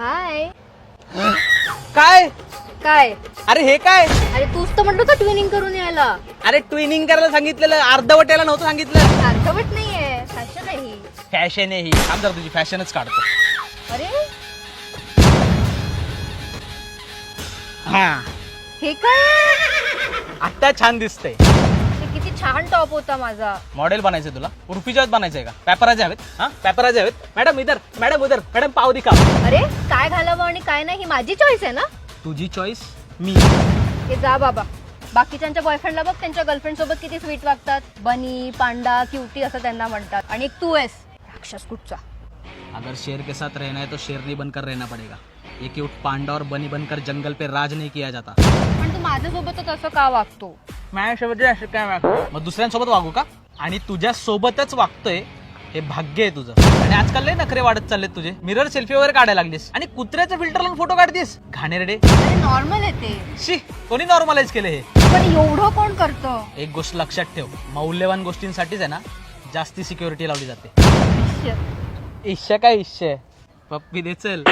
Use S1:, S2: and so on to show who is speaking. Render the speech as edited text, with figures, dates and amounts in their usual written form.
S1: हाय.
S2: काय
S1: काय?
S2: अरे हे काय
S1: अरे तूच तर म्हटलं होतं ट्विनिंग करून यायला.
S2: अरे ट्विनिंग करायला सांगितलेलं अर्धवट यायला नव्हतं सांगितलं.
S1: अर्धवट नाहीये, फॅशन आहे ही.
S2: फॅशन आहे ही. थांब जरा तुझी फॅशनच काढतो.
S1: अरे
S2: हा
S1: हे काय?
S2: आता छान दिसतंय.
S1: हे किती छान टॉप होता माझा.
S2: मॉडेल बनायचंय तुला उर्फीच्या बनायचंय का पेपराचे हवेत हा पेपराचे हवेत मॅडम इधर मॅडम उधर मॅडम पाव दिखा.
S1: अरे काय घालावं आणि काय नाही ही माझी चॉईस आहे ना.
S2: तुझी चॉईस मी
S1: हे जा बाबा. बाकीच्यांच्या बॉयफ्रेंडला बघ त्यांच्या गर्लफ्रेंड सोबत किती स्वीट वागतात. बनी पांडा क्यूटी असं त्यांना म्हणतात. आणि एक तू आहेस राक्षस कुठचा.
S2: अगर शेर के साथ रहना है तो शेरनी बनकर रहना पड़ेगा. ये क्यूट पांडा और बनी बनकर जंगल पे राज नहीं किया जाता.
S1: पण तू माझ्यासोबतच असं का वागतो.
S2: माझ्यासोबत असं काय वागतो मग दुसऱ्यांसोबत वागू का. आणि तुझ्या सोबतच वागतोय हे भाग्य आहे तुझं. आणि आजकाल लय नखरे वाढत चाललेत तुझे. मिरर सेल्फी वगैरे काढायला लागलीस आणि कुत्र्याचं फिल्टर लावून फोटो काढतीस घाणेरडे.
S1: अरे नॉर्मल आहे ते.
S2: शी कोणी नॉर्मलाइज केलं हे.
S1: पण एवढं कोण करतं.
S2: एक गोष्ट लक्षात ठेव मौल्यवान गोष्टींसाठीच आहे ना जास्ती सिक्युरिटी लावली जाते.
S1: इश्श.
S2: इश्य काय इश्य पप्पी दे चल.